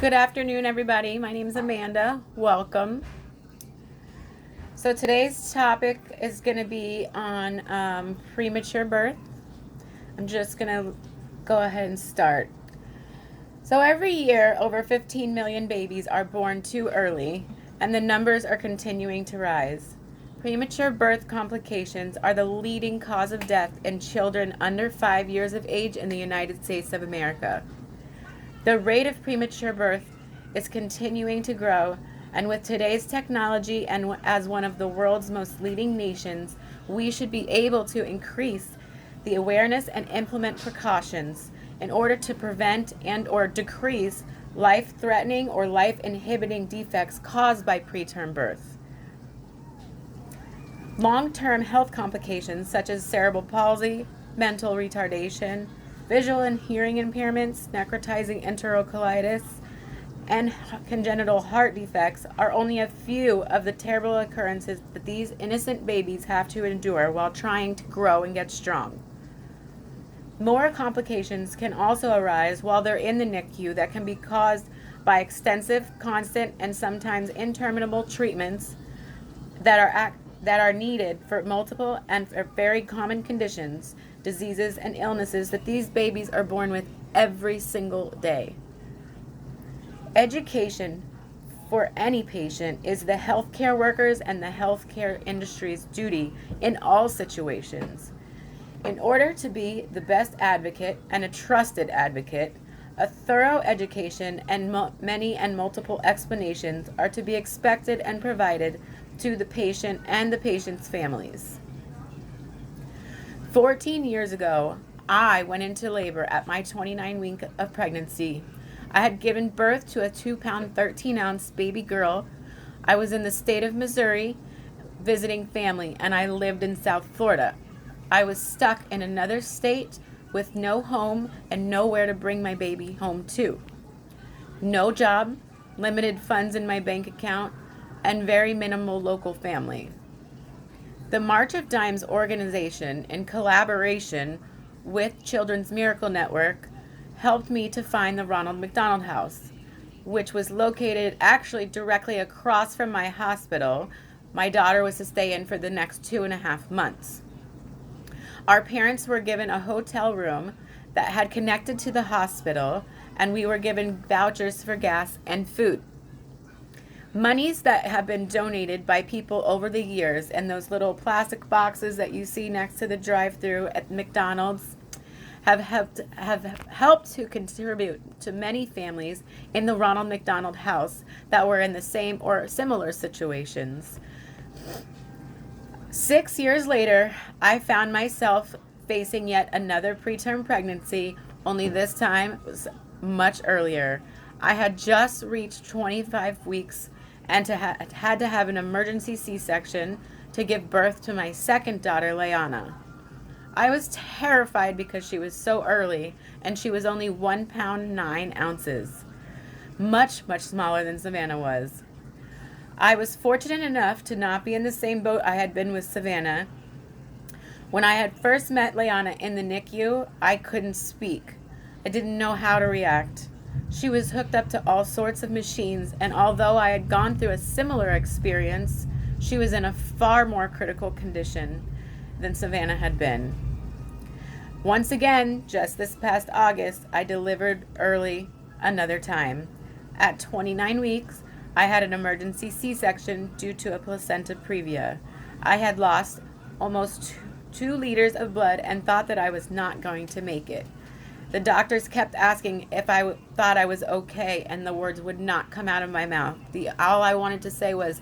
Good afternoon, everybody. My name is Amanda. Welcome. So today's topic is going to be on premature birth. I'm just going to go ahead and start. So every year, over 15 million babies are born too early, and the numbers are continuing to rise. Premature birth complications are the leading cause of death in children under 5 years of age in the United States of America. The rate of premature birth is continuing to grow, and with today's technology and as one of the world's most leading nations, we should be able to increase the awareness and implement precautions in order to prevent and or decrease life-threatening or life-inhibiting defects caused by preterm birth. Long-term health complications such as cerebral palsy, mental retardation, visual and hearing impairments, necrotizing enterocolitis, and congenital heart defects are only a few of the terrible occurrences that these innocent babies have to endure while trying to grow and get strong. More complications can also arise while they're in the NICU that can be caused by extensive, constant, and sometimes interminable treatments that are needed for multiple and very common conditions, diseases, and illnesses that these babies are born with every single day. Education for any patient is the healthcare workers and the healthcare industry's duty in all situations. In order to be the best advocate and a trusted advocate, a thorough education and many and multiple explanations are to be expected and provided to the patient and the patient's families. 14 years ago, I went into labor at my 29 week of pregnancy. I had given birth to a 2-pound, 13-ounce baby girl. I was in the state of Missouri visiting family, and I lived in South Florida. I was stuck in another state with no home and nowhere to bring my baby home to. No job, limited funds in my bank account, and very minimal local family. The March of Dimes organization, in collaboration with Children's Miracle Network, helped me to find the Ronald McDonald House, which was located actually directly across from my hospital my daughter was to stay in for the next 2.5 months. Our parents were given a hotel room that had connected to the hospital, and we were given vouchers for gas and food. Monies that have been donated by people over the years in those little plastic boxes that you see next to the drive-thru at McDonald's have helped to contribute to many families in the Ronald McDonald House that were in the same or similar situations. 6 years later, I found myself facing yet another preterm pregnancy, only this time it was much earlier. I had just reached 25 weeks and had to have an emergency C-section to give birth to my second daughter, Leanna. I was terrified because she was so early, and she was only 1 pound 9 ounces, much smaller than Savannah was. I was fortunate enough to not be in the same boat I had been with Savannah. When I had first met Leanna in the NICU, I couldn't speak. I didn't know how to react. She was hooked up to all sorts of machines, and although I had gone through a similar experience, she was in a far more critical condition than Savannah had been. Once again, just this past August, I delivered early another time. At 29 weeks, I had an emergency C-section due to a placenta previa. I had lost almost 2 liters of blood and thought that I was not going to make it. The doctors kept asking if I thought I was okay, and the words would not come out of my mouth. All I wanted to say was,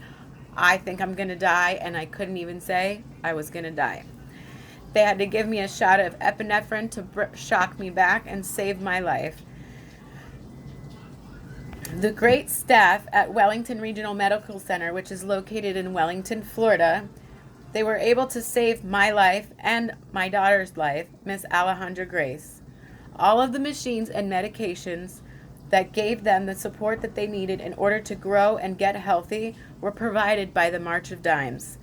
I think I'm going to die, and I couldn't even say I was going to die. They had to give me a shot of epinephrine to shock me back and save my life. The great staff at Wellington Regional Medical Center, which is located in Wellington, Florida, they were able to save my life and my daughter's life, Miss Alejandra Grace. All of the machines and medications that gave them the support that they needed in order to grow and get healthy were provided by the March of Dimes.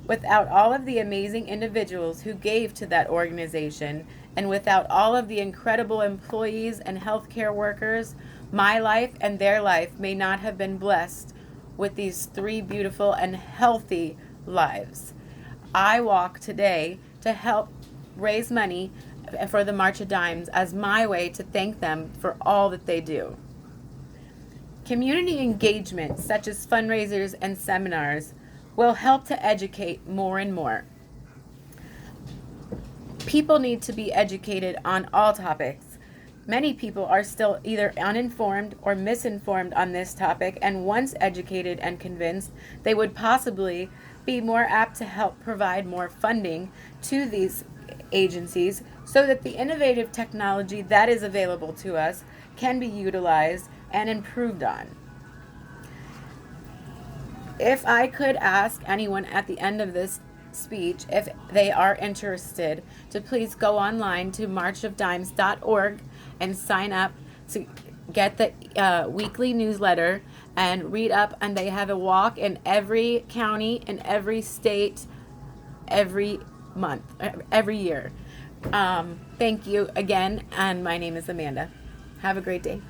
Without all of the amazing individuals who gave to that organization, and without all of the incredible employees and healthcare workers, My life and their life may not have been blessed with these three beautiful and healthy lives. I walk today to help raise money for the March of Dimes as my way to thank them for all that they do. Community engagement, such as fundraisers and seminars, will help to educate more and more. People need to be educated on all topics. Many people are still either uninformed or misinformed on this topic, and once educated and convinced, they would possibly be more apt to help provide more funding to these agencies so that the innovative technology that is available to us can be utilized and improved on. If I could ask anyone at the end of this speech if they are interested to please go online to marchofdimes.org and sign up to get the weekly newsletter and read up, and they have a walk in every county in every state every month, every year. Thank you again, and my name is Amanda. Have a great day.